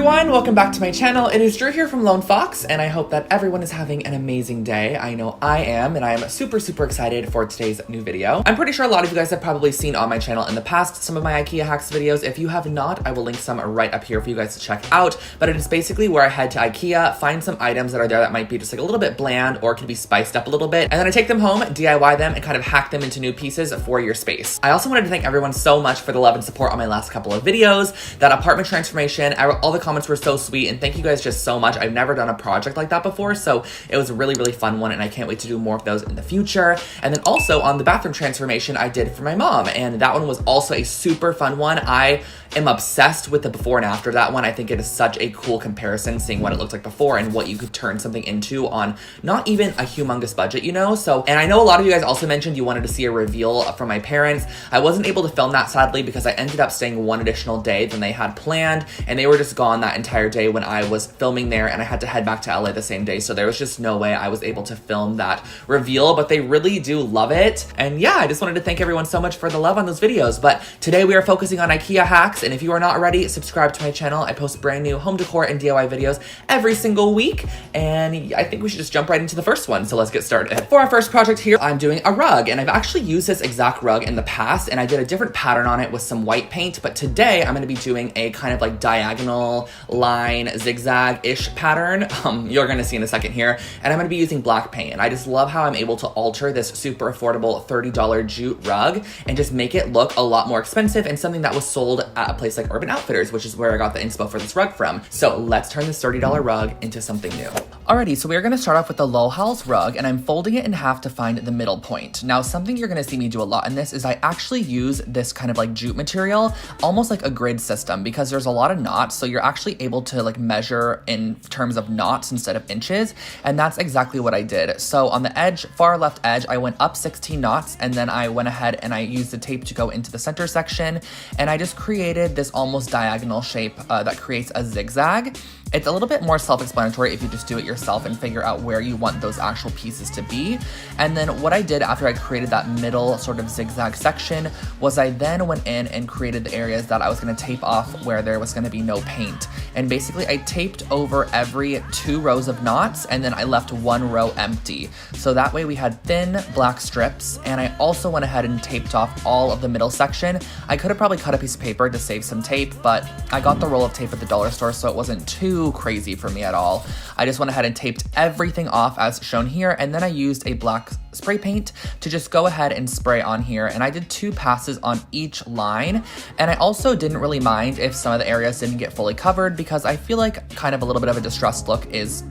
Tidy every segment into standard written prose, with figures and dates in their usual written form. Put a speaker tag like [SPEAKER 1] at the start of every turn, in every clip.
[SPEAKER 1] everyone, welcome back to my channel. It is Drew here from Lone Fox, and I hope that everyone is having an amazing day. I know I am, and I am super excited for today's new video. I'm pretty sure a lot of you guys have probably seen on my channel in the past some of my Ikea Hacks videos. If you have not, I will link some right up here for you guys to check out, but it is basically where I head to Ikea, find some items that are there that might be just like a little bit bland or can be spiced up a little bit, and then I take them home, DIY them, and kind of hack them into new pieces for your space. I also wanted to thank everyone so much for the love and support on my last couple of videos. That apartment transformation, all the comments were so sweet, and thank you guys just so much. I've never done a project like that before, so it was a really fun one, and I can't wait to do more of those in the future. And then also on the bathroom transformation I did for my mom, and that one was also a super fun one. I am obsessed with the before and after that one. I think it is such a cool comparison, seeing what it looked like before and what you could turn something into on not even a humongous budget, you know? So, and I know a lot of you guys also mentioned you wanted to see a reveal from my parents. I wasn't able to film that, sadly, because I ended up staying one additional day than they had planned, and they were just gone that entire day when I was filming there, and I had to head back to LA the same day, so there was just no way I was able to film that reveal, but they really do love it. And yeah, I just wanted to thank everyone so much for the love on those videos. But today we are focusing on Ikea hacks, and if you are not already, subscribe to my channel. I post brand new home decor and DIY videos every single week, and I think we should just jump right into the first one, so let's get started. For our first project here, I'm doing a rug, and I've actually used this exact rug in the past, and I did a different pattern on it with some white paint, but today I'm gonna be doing a kind of like diagonal line zigzag-ish pattern. You're gonna see in a second here, and I'm gonna be using black paint, and I just love how I'm able to alter this super affordable $30 jute rug and just make it look a lot more expensive and something that was sold at a place like Urban Outfitters, which is where I got the inspo for this rug from. So let's turn this $30 rug into something new. Alrighty, so we're gonna start off with the low halls rug, and I'm folding it in half to find the middle point. Now, something you're gonna see me do a lot in this is I actually use this kind of like jute material, almost like a grid system, because there's a lot of knots, so you're actually able to like measure in terms of knots instead of inches, and that's exactly what I did. So on the edge, far left edge, I went up 16 knots, and then I went ahead and I used the tape to go into the center section, and I just created this almost diagonal shape that creates a zigzag. It's a little bit more self-explanatory if you just do it yourself and figure out where you want those actual pieces to be. And then what I did after I created that middle sort of zigzag section was I then went in and created the areas that I was gonna tape off where there was gonna be no paint. And basically I taped over every 2 rows of knots, and then I left 1 row empty. So that way we had thin black strips, and I also went ahead and taped off all of the middle section. I could have probably cut a piece of paper to save some tape, but I got the roll of tape at the dollar store, so it wasn't too crazy for me at all. I just went ahead and taped everything off as shown here, and then I used a black spray paint to just go ahead and spray on here, and I did 2 passes on each line. And I also didn't really mind if some of the areas didn't get fully covered, because I feel like kind of a little bit of a distressed look is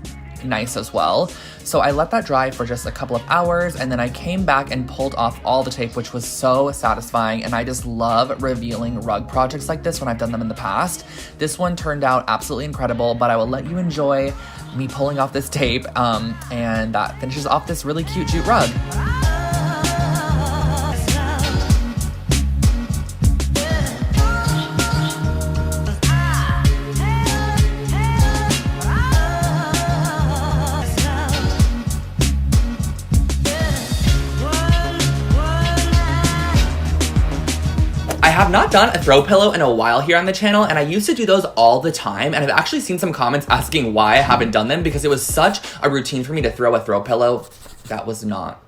[SPEAKER 1] nice as well. So I let that dry for just a couple of hours, and then I came back and pulled off all the tape, which was so satisfying. And I just love revealing rug projects like this when I've done them in the past. This one turned out absolutely incredible, but I will let you enjoy me pulling off this tape, and that finishes off this really cute jute rug. I have not done a throw pillow in a while here on the channel, and I used to do those all the time, and I've actually seen some comments asking why I haven't done them, because it was such a routine for me to throw a throw pillow. That was not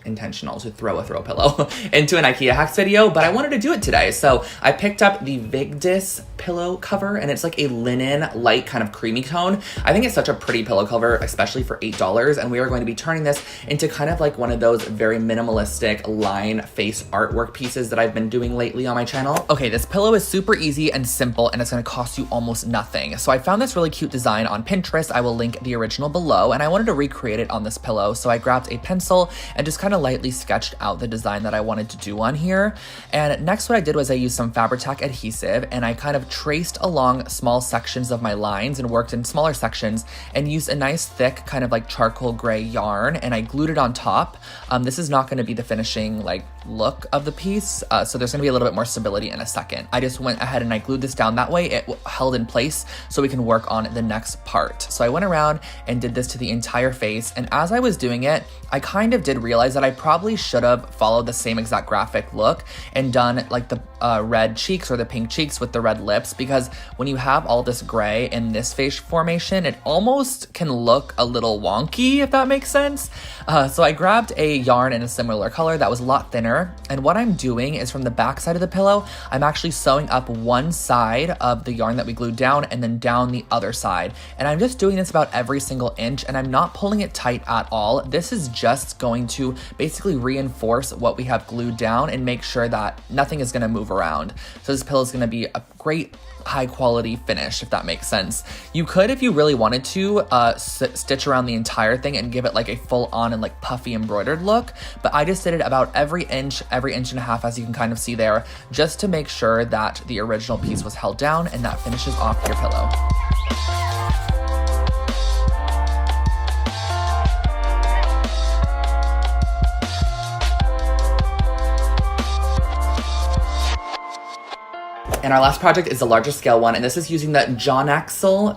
[SPEAKER 1] intentional to throw a throw pillow into an Ikea Hacks video, but I wanted to do it today. So I picked up the Vigdis pillow cover, and it's like a linen light kind of creamy tone. I think it's such a pretty pillow cover, especially for $8, and we are going to be turning this into kind of like one of those very minimalistic line face artwork pieces that I've been doing lately on my channel. Okay, this pillow is super easy and simple, and it's gonna cost you almost nothing. So I found this really cute design on Pinterest. I will link the original below, and I wanted to recreate it on this pillow. So I grabbed a pencil and just kind of lightly sketched out the design that I wanted to do on here. And next what I did was I used some Fabri-Tac adhesive, and I kind of traced along small sections of my lines and worked in smaller sections, and used a nice thick kind of like charcoal gray yarn, and I glued it on top. This is not going to be the finishing like look of the piece, so there's going to be a little bit more stability in a second. I just went ahead and I glued this down, that way it held in place so we can work on the next part. So I went around and did this to the entire face, and as I was doing it, I kind of did realize that that I probably should have followed the same exact graphic look and done like the red cheeks or the pink cheeks with the red lips, because when you have all this gray in this face formation, it almost can look a little wonky, if that makes sense. So I grabbed a yarn in a similar color that was a lot thinner, and what I'm doing is from the back side of the pillow, I'm actually sewing up one side of the yarn that we glued down and then down the other side. And I'm just doing this about every single inch, and I'm not pulling it tight at all. This is just going to basically reinforce what we have glued down and make sure that nothing is gonna move around. So this pillow is gonna be a great high quality finish, if that makes sense. You could, if you really wanted to, stitch around the entire thing and give it like a full on and like puffy embroidered look, but I just did it about every inch and a half, as you can kind of see there, just to make sure that the original piece was held down and that finishes off your pillow. And our last project is the larger scale one, and this is using the John Axel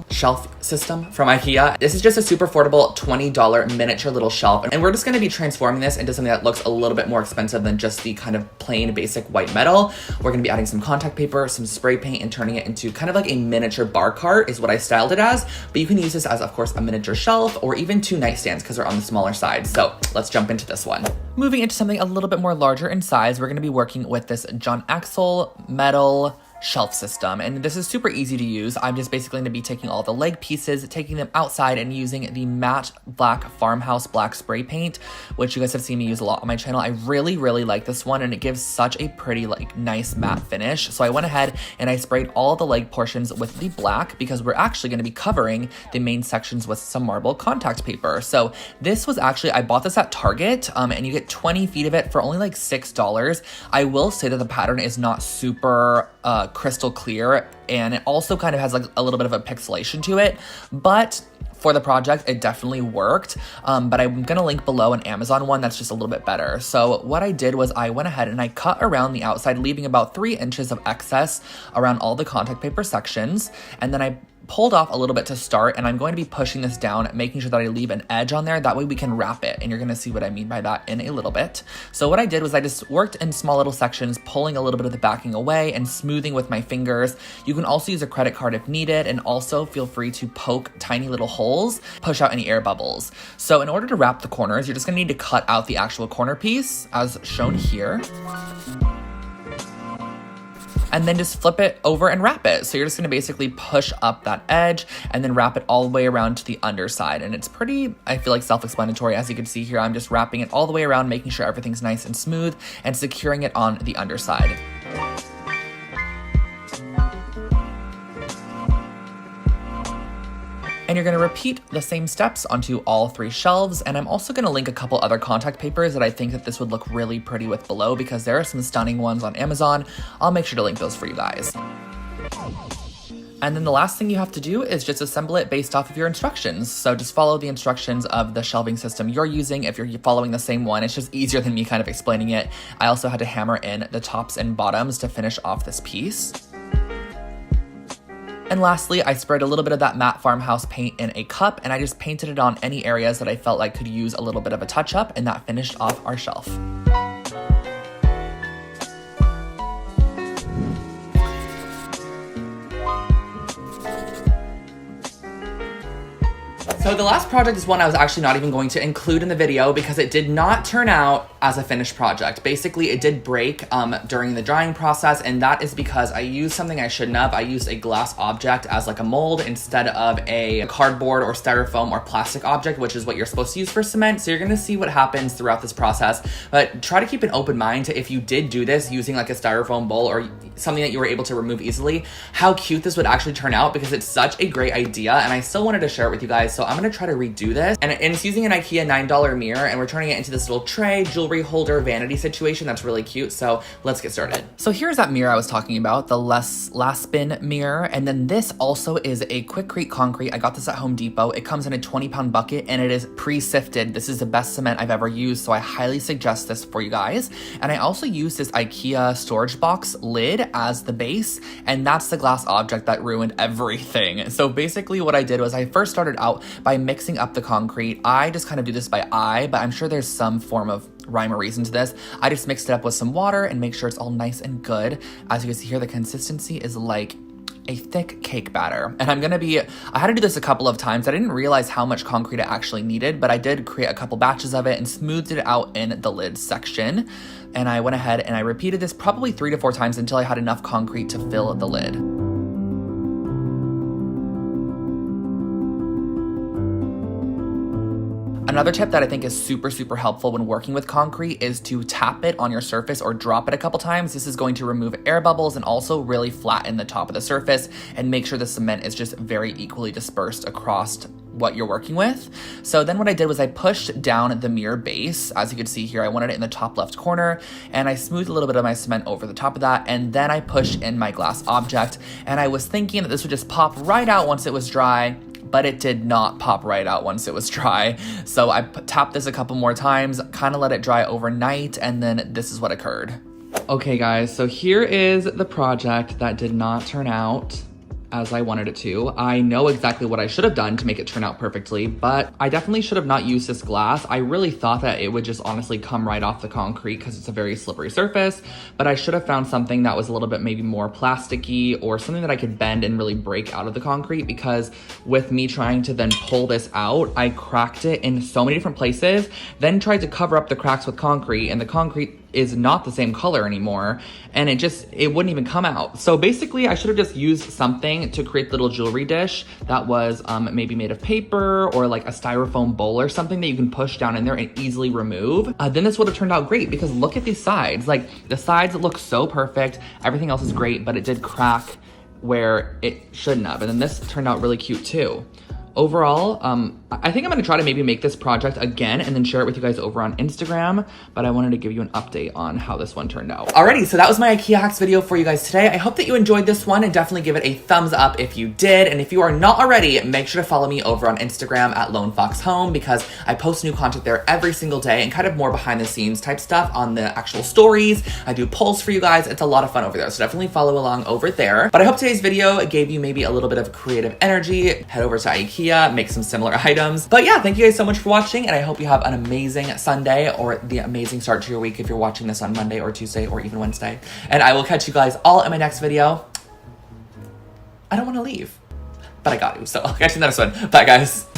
[SPEAKER 1] shelf system from Ikea. This is just a super affordable $20 miniature little shelf, and we're just gonna be transforming this into something that looks a little bit more expensive than just the kind of plain basic white metal. We're gonna be adding some contact paper, some spray paint, and turning it into kind of like a miniature bar cart is what I styled it as, but you can use this as, of course, a miniature shelf or even 2 nightstands because they're on the smaller side. So let's jump into this one. Moving into something a little bit more larger in size, we're gonna be working with this John Axel metal shelf system, and this is super easy to use. I'm just basically going to be taking all the leg pieces, taking them outside, and using the matte black farmhouse black spray paint, which you guys have seen me use a lot on my channel. I really like this one, and it gives such a pretty, like, nice matte finish. So I went ahead and I sprayed all the leg portions with the black because we're actually going to be covering the main sections with some marble contact paper. So this was actually, I bought this at Target, and you get 20 feet of it for only like $6. I will say that the pattern is not super crystal clear, and it also kind of has like a little bit of a pixelation to it, but for the project it definitely worked. But I'm gonna link below an Amazon one that's just a little bit better. So what I did was I went ahead and I cut around the outside, leaving about 3 inches of excess around all the contact paper sections, and then I pulled off a little bit to start, and I'm going to be pushing this down, making sure that I leave an edge on there. That way we can wrap it, and you're gonna see what I mean by that in a little bit. So what I did was I just worked in small little sections, pulling a little bit of the backing away and smoothing with my fingers. You can also use a credit card if needed, and also feel free to poke tiny little holes, push out any air bubbles. So in order to wrap the corners, you're just gonna need to cut out the actual corner piece as shown here, and then just flip it over and wrap it. So you're just gonna basically push up that edge and then wrap it all the way around to the underside. And it's pretty, I feel like, self-explanatory. As you can see here, I'm just wrapping it all the way around, making sure everything's nice and smooth, and securing it on the underside. And you're gonna repeat the same steps onto all 3 shelves. And I'm also gonna link a couple other contact papers that I think that this would look really pretty with below, because there are some stunning ones on Amazon. I'll make sure to link those for you guys. And then the last thing you have to do is just assemble it based off of your instructions. So just follow the instructions of the shelving system you're using. If you're following the same one, it's just easier than me kind of explaining it. I also had to hammer in the tops and bottoms to finish off this piece. And lastly, I sprayed a little bit of that matte farmhouse paint in a cup, and I just painted it on any areas that I felt like could use a little bit of a touch up, and that finished off our shelf. So the last project is one I was actually not even going to include in the video because it did not turn out as a finished project. Basically, it did break during the drying process, and that is because I used something I shouldn't have. I used a glass object as like a mold instead of a cardboard or styrofoam or plastic object, which is what you're supposed to use for cement. So you're gonna see what happens throughout this process, but try to keep an open mind to, if you did do this using like a styrofoam bowl or something that you were able to remove easily, how cute this would actually turn out, because it's such a great idea and I still wanted to share it with you guys. So I'm gonna try to redo this, and it's using an Ikea $9 mirror, and we're turning it into this little tray, jewelry jewelry holder vanity situation that's really cute. So let's get started. So here's that mirror I was talking about, the last spin mirror. And then this also is a Quikrete concrete. I got this at Home Depot. It comes in a 20-pound bucket and it is pre-sifted. This is the best cement I've ever used, so I highly suggest this for you guys. And I also use this Ikea storage box lid as the base, and that's the glass object that ruined everything. So basically what I did was I first started out by mixing up the concrete. I just kind of do this by eye, but I'm sure there's some form of rhyme or reason to this. I just mixed it up with some water and make sure it's all nice and good. As you can see here, the consistency is like a thick cake batter. And I had to do this a couple of times. I didn't realize how much concrete I actually needed, but I did create a couple batches of it and smoothed it out in the lid section. And I went ahead and I repeated this probably 3 to 4 times until I had enough concrete to fill the lid. Another tip that I think is super, super helpful when working with concrete is to tap it on your surface or drop it a couple times. This is going to remove air bubbles and also really flatten the top of the surface and make sure the cement is just very equally dispersed across what you're working with. So then what I did was I pushed down the mirror base. As you can see here, I wanted it in the top left corner, and I smoothed a little bit of my cement over the top of that, and then I pushed in my glass object, and I was thinking that this would just pop right out once it was dry, but it did not pop right out once it was dry. So I tapped this a couple more times, kind of let it dry overnight, and then this is what occurred. Okay guys, so here is the project that did not turn out as I wanted it to. I know exactly what I should have done to make it turn out perfectly, but I definitely should have not used this glass. I really thought that it would just honestly come right off the concrete because it's a very slippery surface, but I should have found something that was a little bit maybe more plasticky or something that I could bend and really break out of the concrete, because with me trying to then pull this out, I cracked it in so many different places, then tried to cover up the cracks with concrete, and the concrete is not the same color anymore, and it wouldn't even come out. So basically I should have just used something to create the little jewelry dish that was maybe made of paper or like a styrofoam bowl or something that you can push down in there and easily remove. Then this would have turned out great, because look at these sides. Like, the sides look so perfect, everything else is great, but it did crack where it shouldn't have. And then this turned out really cute too. Overall, I think I'm gonna try to maybe make this project again and then share it with you guys over on Instagram, but I wanted to give you an update on how this one turned out. Alrighty, so that was my Ikea Hacks video for you guys today. I hope that you enjoyed this one, and definitely give it a thumbs up if you did. And if you are not already, make sure to follow me over on Instagram at Lone Fox Home, because I post new content there every single day and kind of more behind the scenes type stuff on the actual stories. I do polls for you guys. It's a lot of fun over there, so definitely follow along over there. But I hope today's video gave you maybe a little bit of creative energy. Head over to Ikea, make some similar items. But yeah, thank you guys so much for watching, and I hope you have an amazing Sunday, or the amazing start to your week if you're watching this on Monday or Tuesday or even Wednesday. And I will catch you guys all in my next video. I don't want to leave, but I got to, so I'll catch you in the next one. Bye guys.